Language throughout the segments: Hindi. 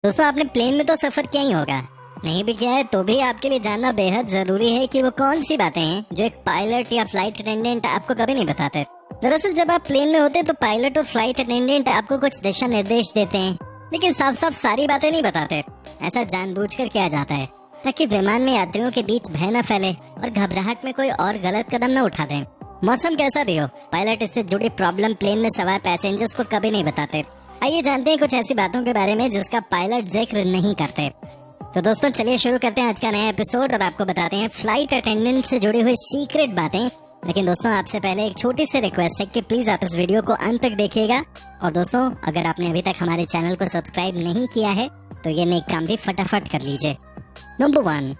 दोस्तों आपने प्लेन में तो सफर किया ही होगा, नहीं भी किया है तो भी आपके लिए जानना बेहद जरूरी है कि वो कौन सी बातें हैं जो एक पायलट या फ्लाइट अटेंडेंट आपको कभी नहीं बताते। दरअसल जब आप प्लेन में होते तो पायलट और फ्लाइट अटेंडेंट आपको कुछ दिशा निर्देश देते हैं, लेकिन साफ साफ सारी बातें नहीं बताते। ऐसा जानबूझकर किया जाता है ताकि विमान में यात्रियों के बीच भय न फैले और घबराहट में कोई और गलत कदम न उठा दें। मौसम कैसा भी हो, पायलट इससे जुड़ी प्रॉब्लम प्लेन में सवार पैसेंजर्स को कभी नहीं बताते। आइए जानते हैं कुछ ऐसी बातों के बारे में जिसका पायलट जिक्र नहीं करते। तो दोस्तों चलिए शुरू करते हैं आज का नया एपिसोड और आपको बताते हैं फ्लाइट अटेंडेंट से जुड़ी हुई सीक्रेट बातें। लेकिन दोस्तों आपसे पहले एक छोटी सी रिक्वेस्ट है कि प्लीज आप इस वीडियो को अंत तक देखिएगा। और दोस्तों अगर आपने अभी तक हमारे चैनल को सब्सक्राइब नहीं किया है तो ये नेक काम भी फटाफट कर लीजिए। नंबर 1,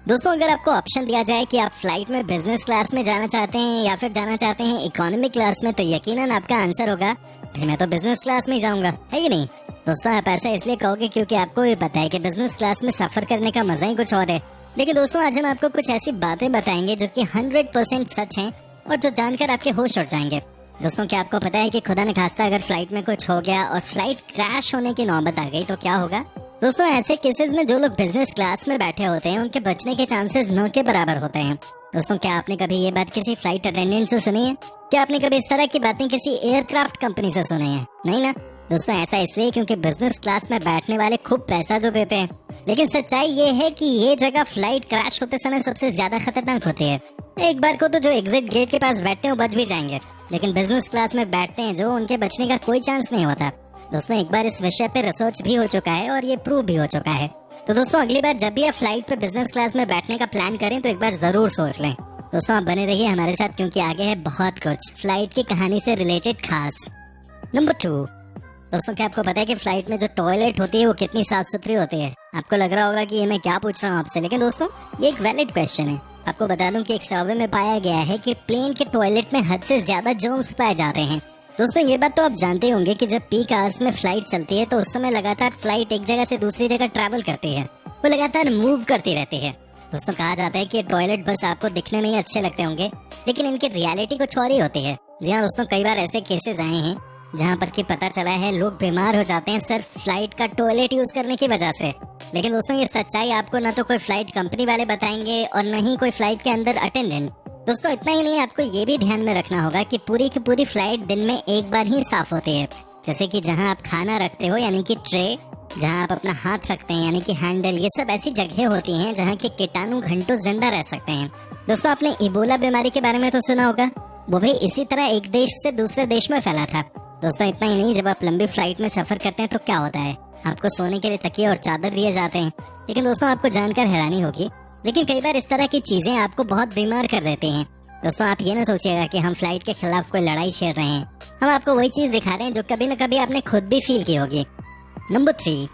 दोस्तों अगर आपको ऑप्शन दिया जाए कि आप फ्लाइट में बिजनेस क्लास में जाना चाहते हैं या फिर जाना चाहते हैं इकोनॉमी क्लास में, तो यकीनन आपका आंसर होगा भाई मैं तो बिजनेस क्लास में ही जाऊंगा, है कि नहीं। दोस्तों आप ऐसा इसलिए कहोगे क्योंकि आपको भी पता है कि बिजनेस क्लास में सफर करने का मजा ही कुछ और है। लेकिन दोस्तों आज हम आपको कुछ ऐसी बातें बताएंगे जो कि 100% सच हैं और जो जानकर आपके होश उड़ जाएंगे। दोस्तों क्या आपको पता है कि खुदा न खास्ता अगर फ्लाइट में कुछ हो गया और फ्लाइट क्रैश होने की नौबत आ गई तो क्या होगा। दोस्तों ऐसे केसेस में जो लोग बिजनेस क्लास में बैठे होते हैं उनके बचने के चांसेस न के बराबर होते हैं। दोस्तों क्या आपने कभी ये बात किसी फ्लाइट अटेंडेंट से सुनी है? क्या आपने कभी इस तरह की बातें किसी एयरक्राफ्ट कंपनी से सुनी है? नहीं ना। दोस्तों ऐसा इसलिए क्योंकि बिजनेस क्लास में बैठने वाले खूब पैसा जो देते हैं, लेकिन सच्चाई ये है कि ये जगह फ्लाइट क्रैश होते समय सबसे ज्यादा खतरनाक होती है। एक बार को तो जो एग्जिट गेट के पास बैठते हैं वो बच भी जाएंगे, लेकिन बिजनेस क्लास में बैठते हैं जो उनके बचने का कोई चांस नहीं होता। दोस्तों एक बार इस विषय पे रिसर्च भी हो चुका है और ये प्रूव भी हो चुका है। तो दोस्तों अगली बार जब भी आप फ्लाइट पे बिजनेस क्लास में बैठने का प्लान करें तो एक बार जरूर सोच लें। दोस्तों आप बने रहिए हमारे साथ क्योंकि आगे है बहुत कुछ फ्लाइट की कहानी से रिलेटेड खास। नंबर 2, दोस्तों क्या आपको पता है कि फ्लाइट में जो टॉयलेट होती है वो कितनी साफ सुथरी होती है? आपको लग रहा होगा कि ये मैं क्या पूछ रहा हूँ आपसे, लेकिन दोस्तों ये एक वैलिड क्वेश्चन है। आपको बता दूं कि एक सर्वे में पाया गया है कि प्लेन के टॉयलेट में हद से ज्यादा जर्म्स पाए जाते हैं। दोस्तों ये बात तो आप जानते होंगे कि जब पीक आवर्स में फ्लाइट चलती है तो उस समय लगातार फ्लाइट एक जगह से दूसरी जगह ट्रैवल करती है, वो लगातार मूव करती रहती है। दोस्तों कहा जाता है कि टॉयलेट बस आपको दिखने में ही अच्छे लगते होंगे, लेकिन इनकी रियलिटी कुछ और ही होती है। जी हाँ दोस्तों, कई बार ऐसे केसेस आए हैं जहाँ पर कि पता चला है लोग बीमार हो जाते हैं सिर्फ फ्लाइट का टॉयलेट यूज करने की वजह से। लेकिन दोस्तों ये सच्चाई आपको न तो कोई फ्लाइट कंपनी वाले बताएंगे और न ही कोई फ्लाइट के अंदर अटेंडेंट। दोस्तों इतना ही नहीं, आपको ये भी ध्यान में रखना होगा कि पूरी की पूरी फ्लाइट दिन में एक बार ही साफ होती है। जैसे कि जहां आप खाना रखते हो यानी कि ट्रे, जहां आप अपना हाथ रखते हैं यानी कि हैंडल, ये सब ऐसी जगह होती हैं जहां के कीटाणु घंटों जिंदा रह सकते हैं। दोस्तों आपने इबोला बीमारी के बारे में तो सुना होगा, वो भी इसी तरह एक देश से दूसरे देश में फैला था। दोस्तों इतना ही नहीं, जब आप लंबी फ्लाइट में सफर करते हैं तो क्या होता है, आपको सोने के लिए तकिए और चादर दिए जाते हैं। लेकिन दोस्तों आपको जानकर हैरानी होगी, लेकिन कई बार इस तरह की चीजें आपको बहुत बीमार कर देती हैं। दोस्तों आप ये ना सोचिएगा कि हम फ्लाइट के खिलाफ कोई लड़ाई छेड़ रहे हैं, हम आपको वही चीज दिखा रहे हैं जो कभी न कभी आपने खुद भी फील की होगी। नंबर 3,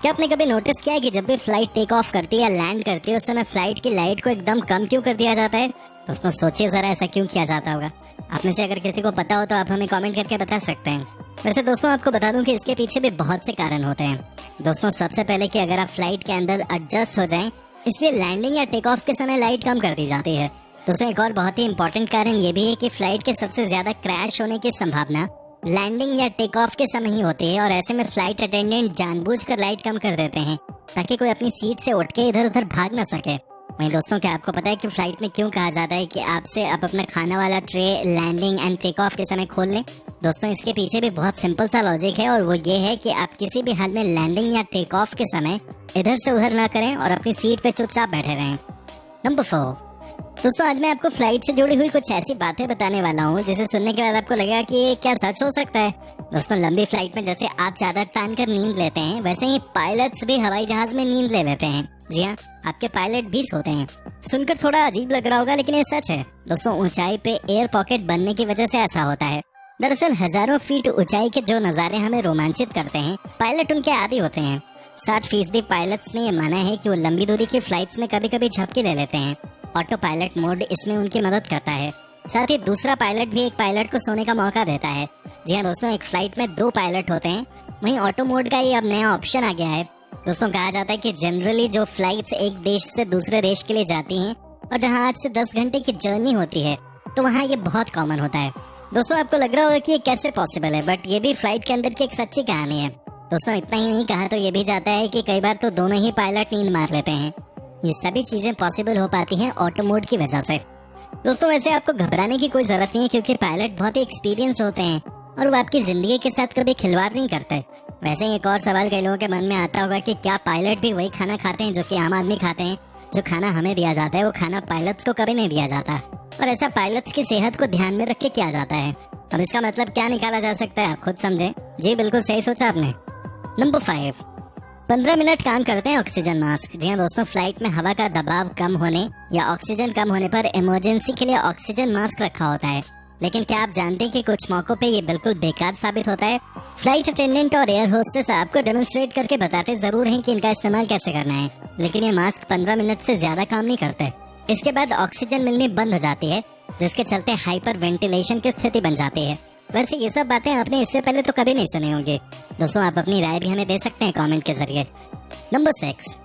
क्या आपने कभी नोटिस किया है कि जब भी फ्लाइट टेक ऑफ करती है या लैंड करती है उस समय फ्लाइट की लाइट को एकदम कम क्यों कर दिया जाता है? दोस्तों सोचिए जरा ऐसा क्यों किया जाता होगा। आप में से अगर किसी को पता हो तो आप हमें कमेंट करके बता सकते हैं। वैसे दोस्तों आपको बता दूं कि इसके पीछे भी बहुत से कारण होते हैं। दोस्तों सबसे पहले कि अगर आप फ्लाइट के अंदर एडजस्ट हो जाएं, इसलिए लैंडिंग या टेक ऑफ के समय लाइट कम कर दी जाती है। दोस्तों एक और बहुत ही इंपॉर्टेंट कारण ये भी है कि फ्लाइट के सबसे ज्यादा क्रैश होने की संभावना लैंडिंग या टेक ऑफ के समय ही होती है और ऐसे में फ्लाइट अटेंडेंट जानबूझकर लाइट कम कर देते हैं ताकि कोई अपनी सीट से उठ के इधर उधर भाग ना सके। वहीं दोस्तों क्या आपको पता है कि फ्लाइट में क्यों कहा जाता है कि आपसे आप अपना खाना वाला tray landing and take off के समय खोल लें? दोस्तों इसके पीछे भी बहुत सिंपल सा लॉजिक है और वो ये है कि आप किसी भी हाल में लैंडिंग या टेक ऑफ के समय इधर से उधर ना करें और अपनी सीट पे चुपचाप बैठे रहें। नंबर 4, दोस्तों आज मैं आपको फ्लाइट से जुड़ी हुई कुछ ऐसी बातें बताने वाला हूँ जिसे सुनने के बाद आपको लगेगा कि ये क्या सच हो सकता है। दोस्तों लंबी फ्लाइट में जैसे आप चादर तान कर नींद लेते हैं वैसे ही पायलट्स भी हवाई जहाज में नींद ले लेते हैं। जी हाँ, आपके पायलट भी सोते हैं। सुनकर थोड़ा अजीब लग रहा होगा लेकिन ये सच है। दोस्तों ऊंचाई पे एयर पॉकेट बनने की वजह से ऐसा होता है। दरअसल हजारों फीट ऊंचाई के जो नजारे हमें रोमांचित करते हैं पायलट उनके आदी होते हैं। 60% पायलट्स ने ये माना है कि वो लंबी दूरी की फ्लाइट्स में कभी कभी झपकी ले लेते हैं। ऑटो पायलट मोड इसमें उनकी मदद करता है। साथ ही दूसरा पायलट भी एक पायलट को सोने का मौका देता है। जी हाँ दोस्तों, एक फ्लाइट में 2 पायलट होते हैं। वहीं ऑटो मोड का ये अब नया ऑप्शन आ गया है। दोस्तों कहा जाता है कि जनरली जो फ्लाइट्स एक देश से दूसरे देश के लिए जाती हैं और जहां 8 से 10 घंटे की जर्नी होती है तो वहां ये बहुत कॉमन होता है। दोस्तों आपको लग रहा होगा कि ये कैसे पॉसिबल है, बट ये भी फ्लाइट के अंदर की एक सच्ची कहानी है। दोस्तों इतना ही नहीं, कहा तो ये भी जाता है कि कई बार तो दोनों ही पायलट नींद मार लेते हैं। ये सभी चीजें पॉसिबल हो पाती हैं ऑटो मोड की वजह से। दोस्तों वैसे आपको घबराने की कोई जरूरत नहीं है, क्योंकि पायलट बहुत ही एक्सपीरियंस होते हैं और वो आपकी जिंदगी के साथ कभी खिलवाड़ नहीं करते। वैसे ही एक और सवाल कई लोगों के मन में आता होगा कि क्या पायलट भी वही खाना खाते हैं जो कि आम आदमी खाते हैं? जो खाना हमें दिया जाता है वो खाना पायलट्स को कभी नहीं दिया जाता, और ऐसा पायलट्स की सेहत को ध्यान में रख के किया जाता है। अब इसका मतलब क्या निकाला जा सकता है, आप खुद समझे। जी बिल्कुल सही सोचा आपने। नंबर 5, 15 मिनट काम करते हैं ऑक्सीजन मास्क। जी हाँ दोस्तों, फ्लाइट में हवा का दबाव कम होने या ऑक्सीजन कम होने पर इमरजेंसी के लिए ऑक्सीजन मास्क रखा होता है। लेकिन क्या आप जानते हैं कि कुछ मौकों पे ये बिल्कुल बेकार साबित होता है? फ्लाइट अटेंडेंट और एयर होस्टेस आपको डेमोन्स्ट्रेट करके बताते जरूर हैं कि इनका इस्तेमाल कैसे करना है, लेकिन ये मास्क 15 मिनट से ज्यादा काम नहीं करते। इसके बाद ऑक्सीजन मिलनी बंद हो जाती है, जिसके चलते हाइपर वेंटिलेशन की स्थिति बन जाती है। वैसे ये सब बातें आपने इससे पहले तो कभी नहीं सुनी होंगी। दोस्तों आप अपनी राय भी हमें दे सकते हैं कमेंट के जरिए। नंबर 6,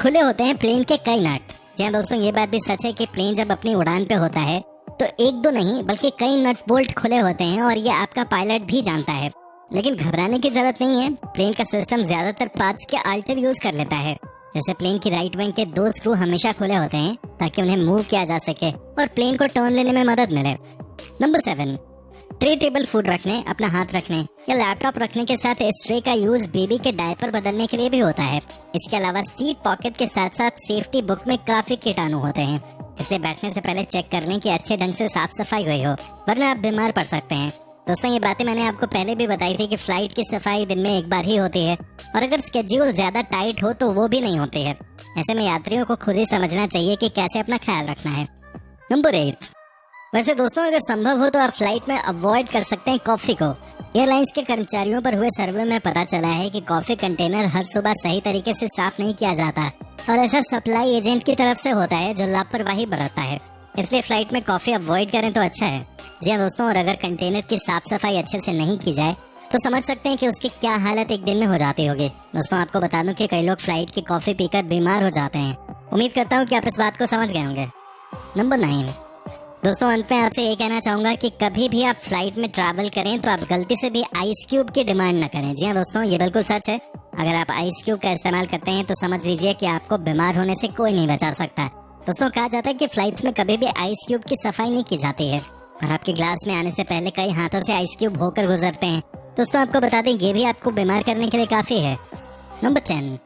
खुले होते हैं प्लेन के कई नट। जी हाँ दोस्तों, ये बात भी सच है कि प्लेन जब अपनी उड़ान पे होता है तो एक दो नहीं बल्कि कई नट बोल्ट खुले होते हैं, और ये आपका पायलट भी जानता है। लेकिन घबराने की जरूरत नहीं है, प्लेन का सिस्टम ज्यादातर पार्ट्स के अल्टर यूज कर लेता है। जैसे प्लेन की राइट विंग के 2 स्क्रू हमेशा खुले होते हैं ताकि उन्हें मूव किया जा सके और प्लेन को टर्न लेने में मदद मिले। नंबर 7, ट्रे टेबल फूड रखने, अपना हाथ रखने या लैपटॉप रखने के साथ इस ट्रे का यूज बेबी के डायपर बदलने के लिए भी होता है। इसके अलावा सीट पॉकेट के साथ साथ सेफ्टी बुक में काफी कीटाणु होते हैं, इसलिए बैठने से पहले चेक कर लें कि अच्छे ढंग से साफ सफाई हुई हो, वरना आप बीमार पड़ सकते हैं। दोस्तों ये बातें मैंने आपको पहले भी बताई थी कि फ्लाइट की सफाई दिन में एक बार ही होती है, और अगर स्केड्यूल ज्यादा टाइट हो तो वो भी नहीं होती है। ऐसे में यात्रियों को खुद ही समझना चाहिए कि कैसे अपना ख्याल रखना है। नंबर 8, वैसे दोस्तों अगर संभव हो तो आप फ्लाइट में अवॉइड कर सकते हैं कॉफी को। एयरलाइंस के कर्मचारियों पर हुए सर्वे में पता चला है कि कॉफी कंटेनर हर सुबह सही तरीके से साफ नहीं किया जाता, और ऐसा सप्लाई एजेंट की तरफ से होता है जो लापरवाही बरतता है। इसलिए फ्लाइट में कॉफी अवॉइड करें तो अच्छा है। जी हाँ दोस्तों, और अगर कंटेनर की साफ सफाई अच्छे से नहीं की जाए तो समझ सकते हैं कि उसकी क्या हालत एक दिन में हो जाती होगी। दोस्तों आपको बता दूं कि कई लोग फ्लाइट की कॉफी पीकर बीमार हो जाते हैं। उम्मीद करता हूँ कि आप इस बात को समझ गए होंगे। नंबर 9, दोस्तों अंत में आपसे ये कहना चाहूंगा कि कभी भी आप फ्लाइट में ट्रैवल करें तो आप गलती से भी आइस क्यूब की डिमांड न करें। जी हाँ दोस्तों, ये बिल्कुल सच है। अगर आप आइस क्यूब का इस्तेमाल करते हैं तो समझ लीजिए कि आपको बीमार होने से कोई नहीं बचा सकता। दोस्तों कहा जाता है कि फ्लाइट्स में कभी भी आइस क्यूब की सफाई नहीं की जाती है, और आपके ग्लास में आने से पहले कई हाथों से आइस क्यूब होकर गुजरते हैं। दोस्तों आपको बता दें ये भी आपको बीमार करने के लिए काफी है। नंबर 10,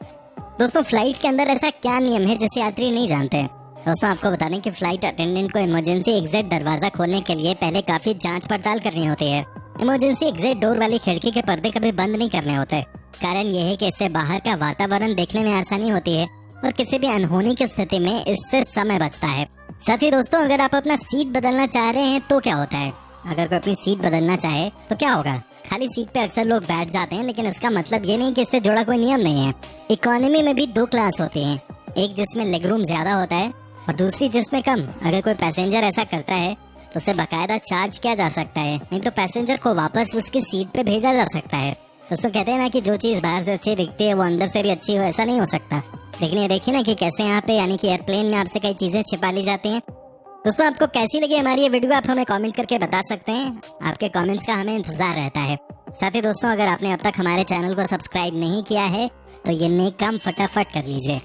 दोस्तों फ्लाइट के अंदर ऐसा क्या नियम है जिसे यात्री नहीं जानते? दोस्तों आपको बता दें कि फ्लाइट अटेंडेंट को इमरजेंसी एग्जिट दरवाजा खोलने के लिए पहले काफी जांच पड़ताल करनी होती है। इमरजेंसी एग्जिट डोर वाली खिड़की के पर्दे कभी बंद नहीं करने होते। कारण यह है कि इससे बाहर का वातावरण देखने में आसानी होती है, और किसी भी अनहोनी की स्थिति में इससे समय बचता है। साथ ही दोस्तों अगर आप अपना सीट बदलना चाह रहे हैं तो क्या होता है? अगर कोई अपनी सीट बदलना चाहे तो क्या होगा? खाली सीट पे अक्सर लोग बैठ जाते हैं, लेकिन इसका मतलब ये नहीं कि इससे जुड़ा कोई नियम नहीं है। इकोनॉमी में भी 2 क्लास होती हैं, एक जिसमें लेग रूम ज्यादा होता है और दूसरी जिसमें कम। अगर कोई पैसेंजर ऐसा करता है तो उसे बकायदा चार्ज किया जा सकता है, नहीं तो पैसेंजर को वापस उसकी सीट पे भेजा जा सकता है। दोस्तों कहते हैं ना कि जो चीज बाहर से अच्छी दिखती है वो अंदर से भी अच्छी हो, ऐसा नहीं हो सकता। लेकिन ये देखिए ना कि कैसे यहाँ पे यानी कि एयरप्लेन में आपसे कई चीजें छिपा ली जाती हैं। दोस्तों आपको कैसी लगी हमारी ये वीडियो, आप हमें कमेंट करके बता सकते हैं। आपके कमेंट्स का हमें इंतजार रहता है। साथ ही दोस्तों अगर आपने अब तक हमारे चैनल को सब्सक्राइब नहीं किया है तो ये नेक काम फटाफट कर लीजिए।